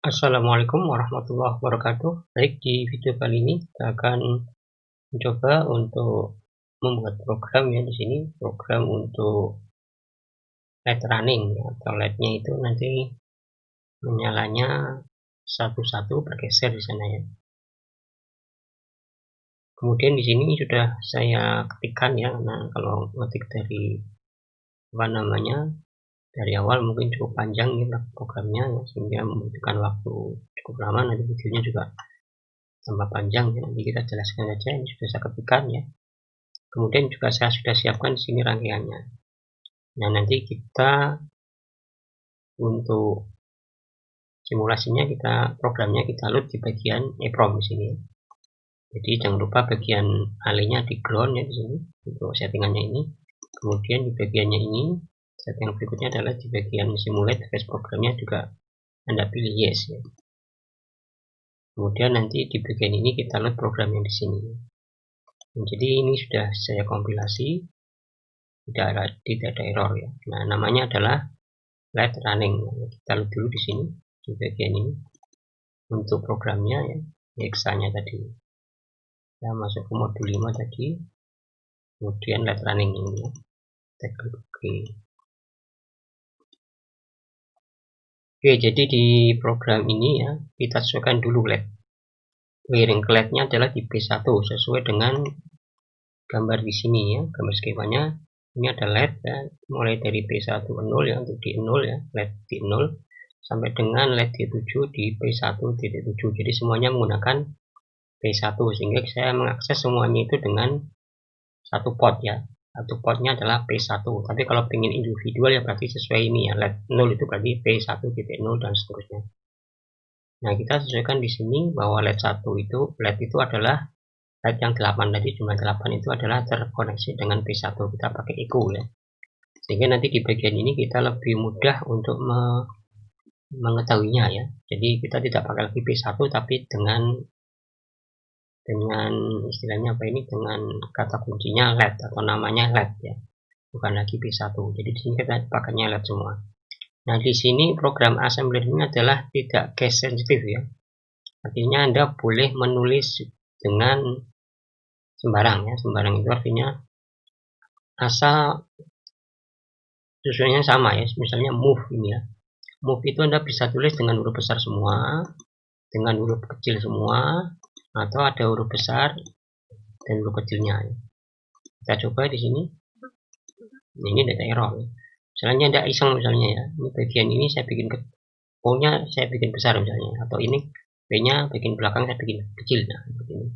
Assalamualaikum warahmatullahi wabarakatuh. Baik, di video kali ini kita akan mencoba untuk membuat program ya di sini, program untuk LED running ya, atau LED-nya itu nanti menyalanya satu-satu bergeser di sana ya. Kemudian di sini sudah saya ketikkan ya, nah kalau ngetik dari dari awal mungkin cukup panjang ya programnya ya, sehingga membutuhkan waktu cukup lama, nanti videonya juga tambah panjang ya. Nanti kita jelaskan saja, ini sudah saya ketikkan ya. Kemudian juga saya sudah siapkan di sini rangkaiannya. Nah, nanti kita untuk simulasinya programnya kita load di bagian EEPROM di sini. Jadi jangan lupa bagian alenya di ground ya di sini untuk settingannya ini. Kemudian di bagiannya ini settingan berikutnya adalah di bagian simulate phase programnya juga Anda pilih yes ya. Kemudian nanti di bagian ini kita load program yang di sini. Jadi ini sudah saya kompilasi, tidak ada error ya. Nah, namanya adalah LED running. Kita lihat dulu di sini di bagian ini untuk programnya ya, hexa-nya tadi. Kita masuk ke modul 5 tadi. Kemudian LED running ini ya. Kita klik OK. Oke, jadi di program ini ya, kita sesuaikan dulu LED. Wiring ke LED-nya adalah di P1 sesuai dengan gambar di sini ya, gambar skemanya. Ini ada LED ya, mulai dari P1 0 ya untuk di 0 ya, LED di 0 sampai dengan LED di 7 di P1.7. Jadi semuanya menggunakan P1 sehingga saya mengakses semuanya itu dengan satu port ya. Satu portnya adalah P1. Tapi kalau ingin individual ya berarti sesuai ini ya, LED 0 itu berarti P1.0 dan seterusnya. Nah, kita sesuaikan di sini bahwa LED itu adalah LED yang 8 tadi, jumlah 8 itu adalah terkoneksi dengan P1. Kita pakai echo ya. Sehingga nanti di bagian ini kita lebih mudah untuk mengetahuinya ya. Jadi kita tidak pakai lagi P1 tapi dengan istilahnya apa ini, dengan kata kuncinya LED atau namanya LED ya, bukan lagi P1. Jadi di sini kita pakainya LED semua. Nah, di sini program assembler ini adalah tidak case sensitif ya. Artinya Anda boleh menulis dengan sembarang ya. Sembarang itu artinya asal tujuannya sama ya. Misalnya move ini ya. Move itu Anda bisa tulis dengan huruf besar semua, dengan huruf kecil semua, atau ada huruf besar dan huruf kecilnya. Kita coba di sini. Ini ada error. Misalnya Anda iseng misalnya ya. Ini bagian ini saya bikin O-nya saya bikin besar misalnya, atau ini B-nya bagian belakang saya bikin kecil. Nah, seperti ini.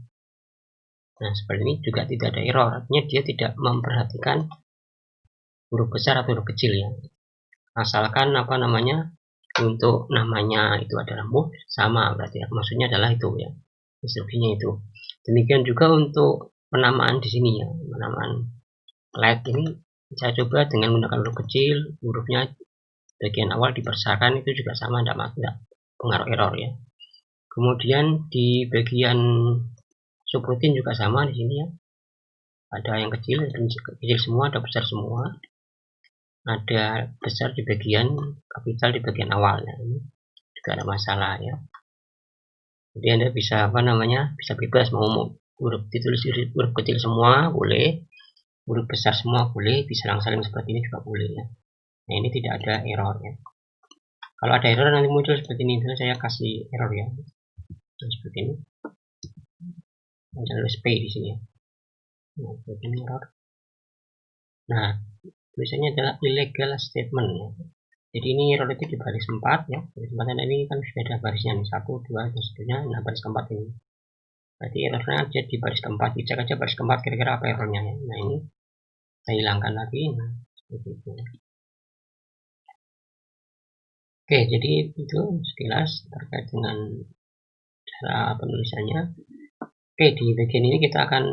Nah, seperti ini juga tidak ada error. Artinya dia tidak memperhatikan huruf besar atau huruf kecil ya. Asalkan untuk namanya itu adalah move sama berarti ya. Maksudnya adalah itu ya. Instruksinya itu. Demikian juga untuk penamaan di sini ya. Penamaan LED ini saya coba dengan menggunakan huruf kecil, hurufnya bagian awal dibesarkan, itu juga sama, tidak pengaruh error ya. Kemudian di bagian subroutine juga sama di sini ya. Ada yang kecil semua, ada besar semua. Ada besar di bagian kapital di bagian awal ya. Ini juga ada masalah ya. Jadi Anda bisa bisa bebas mau huruf ditulis huruf kecil semua boleh, huruf besar semua boleh, diselang-seling seperti ini juga boleh ya. Nah, ini tidak ada error ya. Kalau ada error nanti muncul seperti ini, misalnya saya kasih error ya. Seperti ini. Saya tulis P di sini ya. Nah, seperti ini error. Nah, tulisannya adalah illegal statement ya. Jadi ini error itu di baris 4 ya. Baris 4 ini kan sudah ada barisnya nih, 1, 2 dan seterusnya. Nah, baris keempat ini. Berarti errornya aja di baris keempat. Dicek aja baris keempat kira-kira apa errornya ya. Nah, ini saya hilangkan lagi. Nah, seperti itu. Oke, jadi itu sekilas terkait dengan cara penulisannya. Oke, di bagian ini kita akan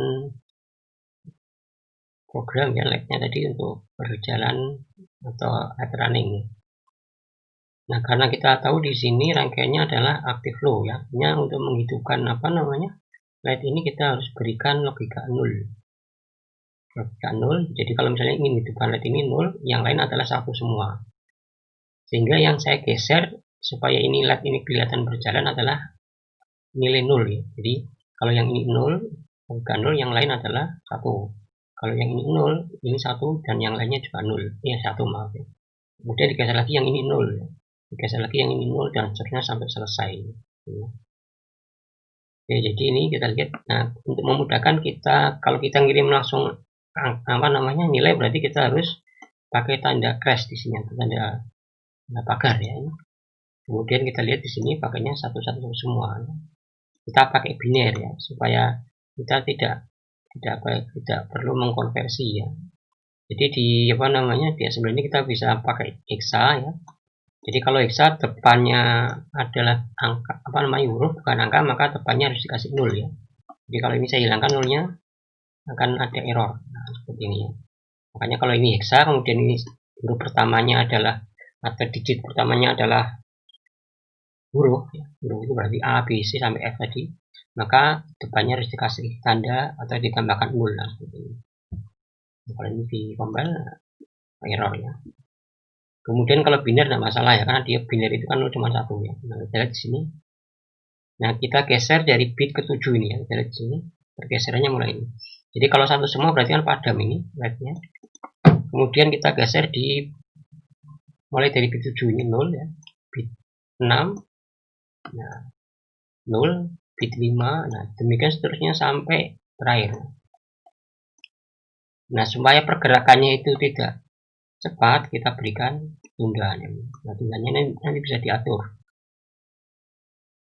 program ya LED-nya tadi untuk berjalan atau LED running. Nah, karena kita tahu di sini rangkaiannya adalah active low ya. Artinya untuk menghidupkan LED ini kita harus berikan logika 0. Logika 0. Jadi kalau misalnya ingin hidupkan LED ini 0, yang lain adalah 1 semua. Sehingga yang saya geser supaya ini LED ini kelihatan berjalan adalah nilai 0 ya. Jadi kalau yang ini 0, bukan 0, yang lain adalah 1. Kalau yang ini 0, ini 1, dan yang lainnya juga 0. Ya, 1, maaf ya. Kemudian digeser lagi yang ini 0 ya. Digeser lagi yang ini 0 dan seterusnya sampai selesai. Ya. Oke, jadi ini kita lihat. Nah, untuk memudahkan kita, kalau kita ngirim langsung nilai, berarti kita harus pakai tanda crash di sini, atau tanda pagar ya. Kemudian kita lihat di sini pakainya satu-satu semua. Kita pakai biner ya, supaya kita tidak perlu mengkonversi ya. Jadi di di assembly ini kita bisa pakai hexa ya. Jadi kalau hexa depannya adalah angka huruf bukan angka, maka depannya harus dikasih 0 ya. Jadi kalau ini saya hilangkan 0-nya, akan ada error. Nah, seperti ini ya. Makanya kalau ini hexa, kemudian ini huruf pertamanya adalah, atau digit pertamanya adalah huruf ya. Huruf itu berarti A, B, C sampai F tadi, maka depannya harus dikasih tanda atau ditambahkan 0. Nah, seperti ini. Kalau ini di compile error ya. Kemudian kalau biner tidak masalah ya, karena dia biner itu kan cuma 1 ya. Nah, kita lihat di sini. Nah, kita geser dari bit ke 7 ini ya. Kita lihat di sini. Pergeserannya mulai ini. Jadi kalau 1 semua berarti kan padam ini LED-nya. Kemudian kita geser di mulai dari bit 7 ini 0 ya. Bit 6. Nah, 0, bit 5. Nah, demikian seterusnya sampai terakhir. Nah, supaya pergerakannya itu tidak cepat, kita berikan tundaan. Nah, tundanya nanti bisa diatur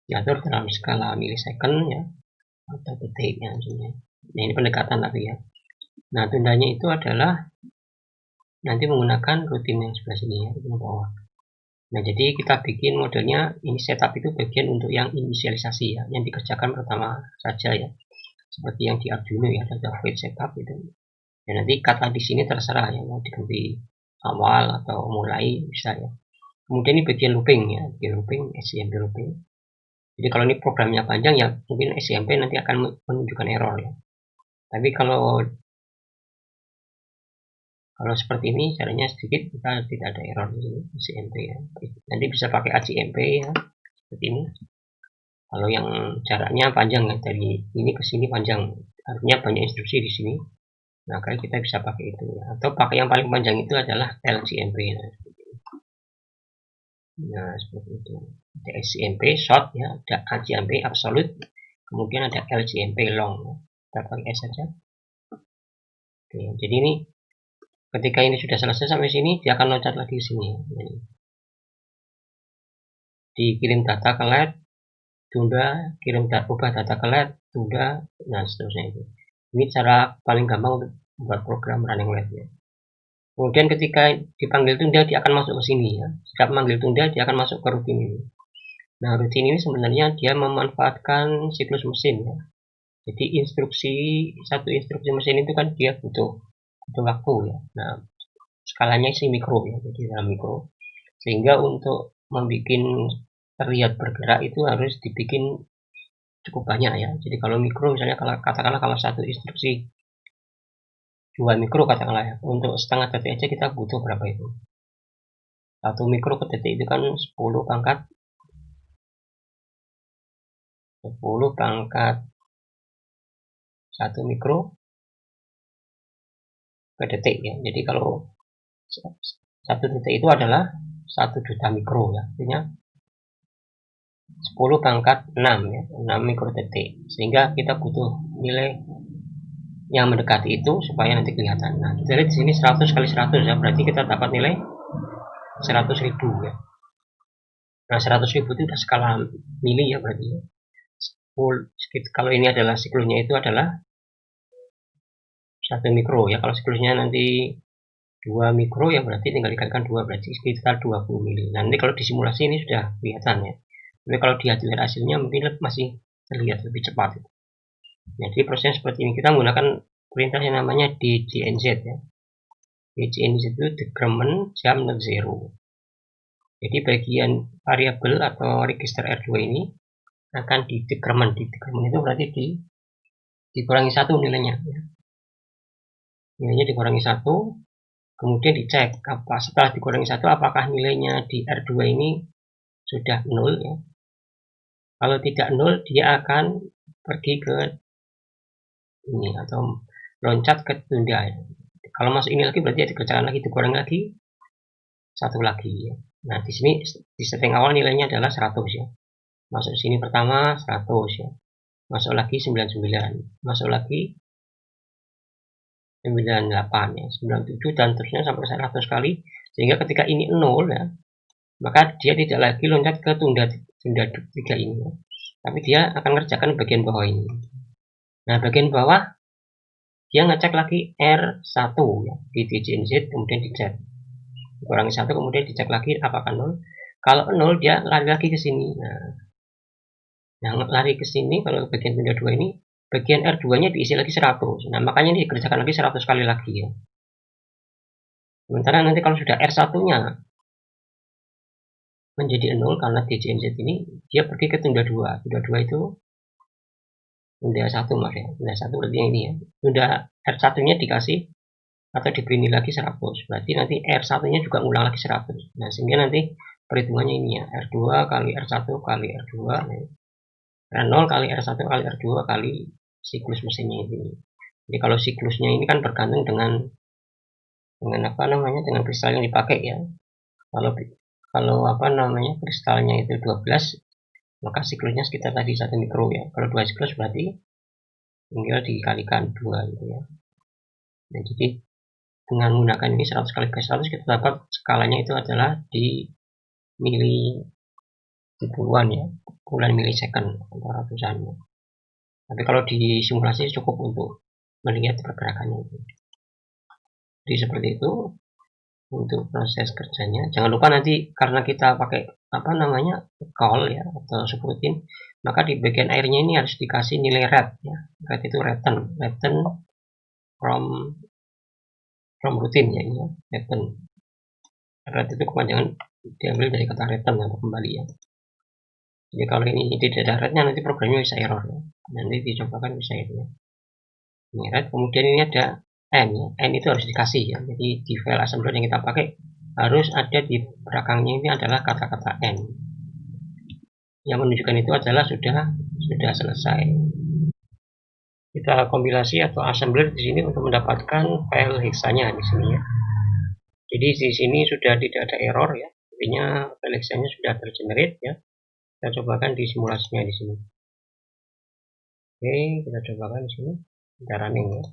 dalam skala milisecond ya, atau detiknya maksudnya. Nah, ini pendekatan tapi ya. Nah, tundanya itu adalah nanti menggunakan rutin yang sebelah sini ya, rutin bawah. Nah, jadi kita bikin modelnya, ini setup itu bagian untuk yang inisialisasi ya, yang dikerjakan pertama saja ya, seperti yang di Arduino ya, ada void setup itu. Dan nanti kata di sini terserah ya, mau diganti awal atau mulai bisa ya. Kemudian ini bagian looping ya, bagian looping, SCMP looping. Jadi kalau ini programnya panjang ya, mungkin SCMP nanti akan menunjukkan error ya. Tapi kalau seperti ini caranya sedikit, kita tidak ada error di sini SCMP ya. Nanti bisa pakai ACMP ya, seperti ini. Kalau yang jaraknya panjang ya, dari ini ke sini panjang, artinya banyak instruksi di sini. Nah, kalau kita bisa pakai itu ya. Atau pakai yang paling panjang itu adalah LCMP. Nah, seperti itu. Ada SCMP short ya, ada ACMP absolute, kemudian ada LCMP long. Kita pakai S saja. Oke, jadi ini ketika ini sudah selesai sampai sini, dia akan loncat lagi ke sini. Dikirim data ke LED, tunda, ubah data ke LED, tunda, nah seterusnya itu. Ini cara paling gampang untuk membuat program running LED ya. Kemudian ketika dipanggil tunda, dia akan masuk ke sini ya. Setiap memanggil tunda, dia akan masuk ke rutin ini. Nah, rutin ini sebenarnya dia memanfaatkan siklus mesin ya. Jadi satu instruksi mesin itu kan dia butuh waktu ya. Nah, skalanya sih mikro ya, jadi dalam mikro. Sehingga untuk membuat terlihat bergerak itu harus dibikin cukup banyak ya. Jadi kalau mikro misalnya katakanlah kalau satu instruksi 2 mikro katakanlah ya, untuk setengah detik aja kita butuh berapa itu? 1 mikro ke detik itu kan 10 pangkat 1 mikro ke detik ya. Jadi kalau 1 detik itu adalah 1 juta mikro ya, artinya 10 pangkat 6 ya, 6 mikro detik. Sehingga kita butuh nilai yang mendekati itu supaya nanti kelihatan. Nah, kita lihat di sini 100 kali 100 ya, berarti kita dapat nilai 100.000 ya. Nah, 100.000 itu udah skala mili ya berarti ya. Kalau ini adalah siklusnya itu adalah 1 mikro ya. Kalau siklusnya nanti 2 mikro ya berarti tinggal dikalikan 2, berarti sekitar 20 mili. Nah, nanti kalau di simulasi ini sudah kelihatan ya. Tapi kalau dilihat hasilnya mungkin masih terlihat lebih cepat. Jadi prosesnya seperti ini, kita menggunakan perintah yang namanya DJNZ ya. DJNZ itu decrement jam 0. Jadi bagian variabel atau register R2 ini akan di decrement. Di decrement itu berarti dikurangi 1 nilainya ya. Nilainya dikurangi 1, kemudian dicek setelah dikurangi 1 apakah nilainya di R2 ini sudah 0 ya. Kalau tidak 0 dia akan pergi ke ini atau loncat ke tunda ya. Kalau masuk ini lagi berarti dikerjakan lagi, dikurang lagi satu lagi ya. Nah, di sini di setting awal nilainya adalah 100 ya. Masuk sini pertama 100 ya. Masuk lagi 99, masuk lagi 98 ya, 97 dan terusnya sampai 100 kali, sehingga ketika ini 0 ya, maka dia tidak lagi loncat ke tunda 3 ini ya. Tapi dia akan mengerjakan bagian bawah ini. Nah, bagian bawah dia ngecek lagi R1 ya, di DJNZ kemudian dicek. Kurangi 1 kemudian dicek lagi apakah 0. Kalau 0 dia lari lagi ke sini. Nah, lari ke sini kalau bagian tunda 2 ini, bagian R2-nya diisi lagi 100. Nah, makanya ini dikerjakan lagi 100 kali lagi ya. Sementara nanti kalau sudah R1-nya menjadi 0 karena DJNZ ini, dia pergi ke tunda 2. Tunda 2 itu tunda 1 mas ya. Tunda 1 berarti yang ini ya. Tunda R1-nya dikasih atau diberi lagi 100. Berarti nanti R1-nya juga ulang lagi 100. Nah, sehingga nanti perhitungannya ini ya. R2 kali R1 kali R2. R0 kali R1 kali R2 kali siklus mesinnya ini. Jadi kalau siklusnya ini kan bergantung dengan apa namanya, dengan kristal yang dipakai ya. Kalau apa namanya, kristalnya itu 12, maka siklusnya sekitar tadi 1 mikro ya. Kalau 2 siklus berarti tinggal dikalikan 2 gitu ya. Nah, jadi dengan menggunakan ini 100 kali 100 kita dapat skalanya itu adalah di puluhan ya, puluhan milisecond atau ratusan. Tapi kalau di simulasi cukup untuk melihat pergerakannya itu. Jadi seperti itu untuk proses kerjanya. Jangan lupa nanti karena kita pakai apa namanya call ya atau subroutine, maka di bagian airnya ini harus dikasih nilai rate ya. Rate itu return from routine ya, ini ya, return. Rate itu kepanjangan diambil dari kata return atau kembali ya. Jadi kalau ini tidak ada rate-nya nanti programnya bisa error ya. Nanti dicobakan bisa itu ya. Ini rate, kemudian ini ada n ya. N itu harus dikasih ya. Jadi di file assembler yang kita pakai harus ada di belakangnya ini adalah kata-kata n. Yang menunjukkan itu adalah sudah selesai. Kita kompilasi atau assembler di sini untuk mendapatkan file hexanya di sini ya. Jadi di sini sudah tidak ada error ya. Artinya file hexanya sudah tergenerate ya. Kita cobakan di simulasinya di sini. Oke, kita cobakan di sini. Kita running ya.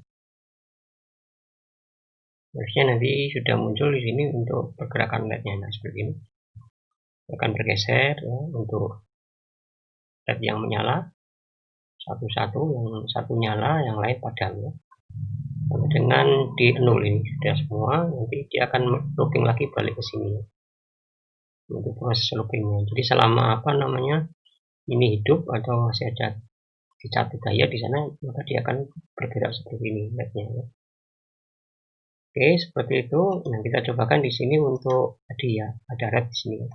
Harusnya nanti sudah muncul di sini untuk pergerakan LED-nya. Nah, seperti ini. Akan bergeser ya, untuk LED yang menyala satu-satu, yang satu nyala, yang lain padam ya. Dengan di 0 ini sudah semua, nanti dia akan looping lagi balik ke sini ya. Untuk proses loopingnya. Jadi selama apa namanya ini hidup atau masih ada dicatat daya di sana, maka dia akan bergerak seperti ini LED-nya ya. Oke, seperti itu. Nah, kita cobakan di sini untuk tadi ya, ada red di sini.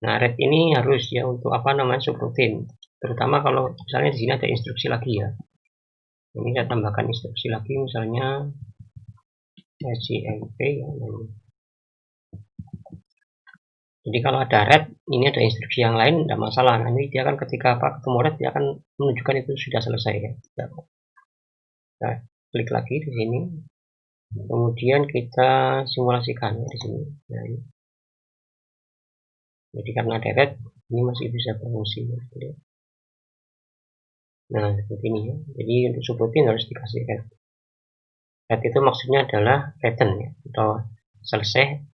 Nah, red ini harus ya untuk apa namanya subroutine. Terutama kalau misalnya di sini ada instruksi lagi ya. Ini saya tambahkan instruksi lagi, misalnya SCMP ya. Jadi kalau ada red, ini ada instruksi yang lain, tidak masalah. Nanti dia akan ketika ketemu red, dia akan menunjukkan itu sudah selesai ya. Nah, klik lagi di sini. Kemudian kita simulasikan ya di sini. Nah, ini. Jadi karena ada red, ini masih bisa berfungsi. Nah, seperti ini ya. Jadi untuk subroutine harus dikasih red. Red itu maksudnya adalah return ya, atau selesai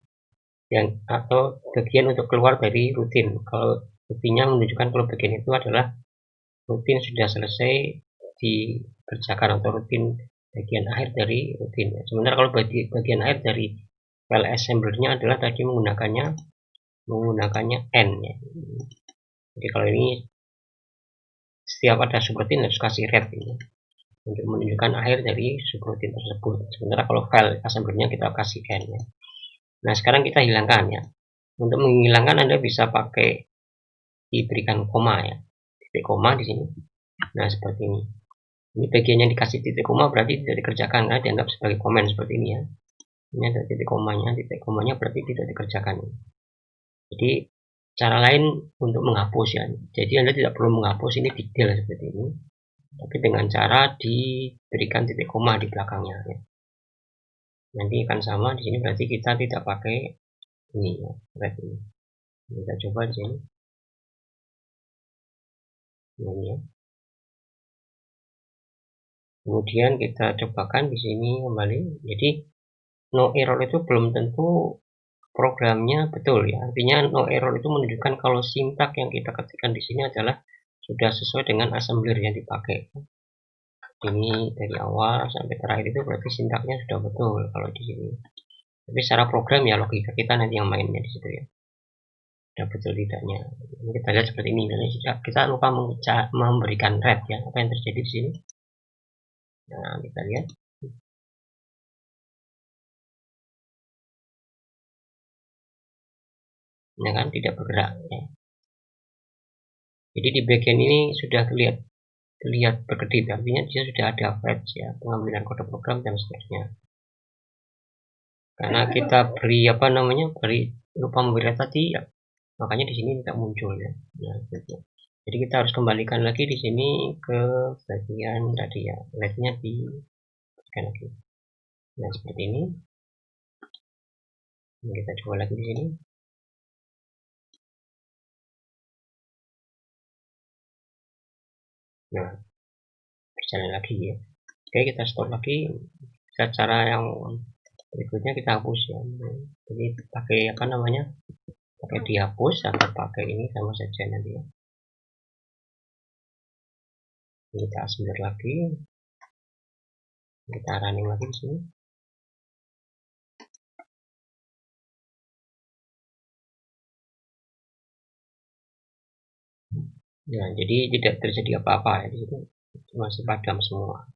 yang atau bagian untuk keluar dari rutin. Kalau rutinnya menunjukkan kalau bagian itu adalah rutin sudah selesai dikerjakan atau rutin bagian akhir dari rutin. Sementara kalau bagian akhir dari file assemblernya adalah tadi menggunakannya n ya. Jadi kalau ini setiap ada subroutine harus kasih red ini untuk menunjukkan akhir dari subroutine tersebut. Sementara kalau file assemblernya kita kasih n ya. Nah, sekarang kita hilangkan ya. Untuk menghilangkan Anda bisa pakai diberikan koma ya, titik koma di sini. Nah, seperti ini. Ini bagian yang dikasih titik koma berarti tidak dikerjakan, karena dianggap sebagai komen seperti ini ya. Ini ada titik komanya berarti tidak dikerjakan. Jadi cara lain untuk menghapus ya. Jadi Anda tidak perlu menghapus ini detail seperti ini, tapi dengan cara diberikan titik koma di belakangnya ya. Nanti akan sama di sini, berarti kita tidak pakai ini ya, red ini. Kita coba di sini. Ini ya. Kemudian kita cobakan di sini kembali. Jadi no error itu belum tentu programnya betul ya. Artinya no error itu menunjukkan kalau sintak yang kita ketikkan di sini adalah sudah sesuai dengan assembler yang dipakai. Ini dari awal sampai terakhir itu berarti sintaknya sudah betul kalau di sini. Tapi secara program ya logika kita nanti yang mainnya di situ ya. Sudah betul tidaknya. Ini kita lihat seperti ini. Kita lupa memberikan red ya. Apa yang terjadi di sini? Nah, kita lihat. Ini kan tidak bergerak ya. Jadi di bagian ini sudah terlihat berkedip, artinya dia sudah ada fetch ya, pengambilan kode program dan seterusnya. Karena kita beri lupa memberi tadi ya, makanya di sini tidak muncul ya. Nah, gitu. Jadi kita harus kembalikan lagi di sini ke bagian tadi ya, LED-nya di bagian lagi. Nah seperti ini. Kita coba lagi di sini. Nah, berjalan lagi ya. Oke, kita stop lagi. Cara yang berikutnya kita hapus ya. Jadi pakai pakai dihapus atau pakai ini sama saja nanti ya. Kita assembler lagi. Kita running lagi di sini. Ya, jadi tidak terjadi apa-apa ya di situ. Masih padam semua.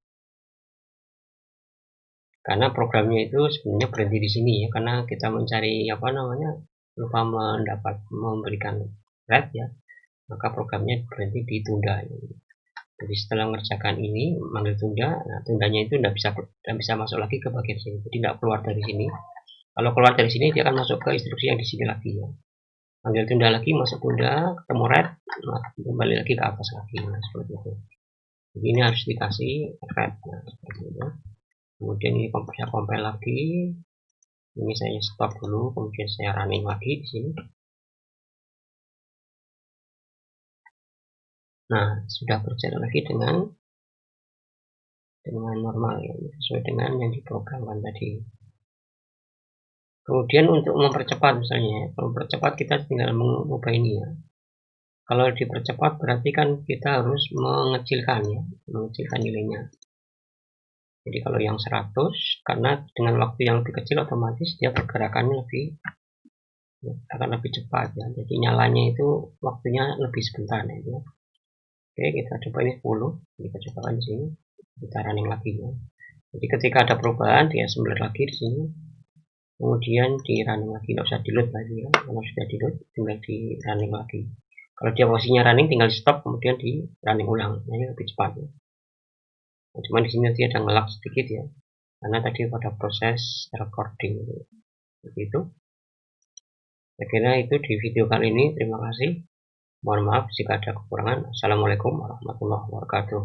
Karena programnya itu sebenarnya berhenti di sini ya, karena kita mencari lupa memberikan red ya, maka programnya berhenti di tunda. Jadi setelah mengerjakan ini manggil tunda, nah tundanya itu tidak bisa masuk lagi ke bagian sini, jadi tidak keluar dari sini. Kalau keluar dari sini dia akan masuk ke instruksi yang di sini lagi ya. Manggil tunda lagi, masuk tunda, ketemu red, kembali lagi ke atas lagi, nah seperti itu. Jadi ini harus dikasih red, nah seperti itu. Kemudian ini saya compile lagi, ini saya stop dulu, kemudian saya running lagi di sini. Nah sudah berjalan lagi dengan normal ya, sesuai dengan yang diprogramkan tadi. Kemudian untuk mempercepat misalnya, kalau mempercepat kita tinggal mengubah ini ya. Kalau dipercepat berarti kan kita harus mengecilkan nilainya. Jadi kalau yang 100, karena dengan waktu yang lebih kecil otomatis dia pergerakannya akan lebih cepat ya. Jadi nyalanya itu waktunya lebih sebentar ya. Oke, kita coba ini 10, kita coba di sini, kita running lagi ya. Jadi ketika ada perubahan dia assembler lagi di sini, kemudian di running lagi, nggak usah di load lagi ya. Kalau sudah di load tinggal di running lagi. Kalau dia posisinya running tinggal stop kemudian di running ulang, ini lebih cepat ya. Nah, cuma di sini nanti ada ngelak sedikit ya, karena tadi pada proses recording seperti itu. Saya kira itu di video kali ini. Terima kasih. Mohon maaf jika ada kekurangan. Assalamualaikum warahmatullahi wabarakatuh.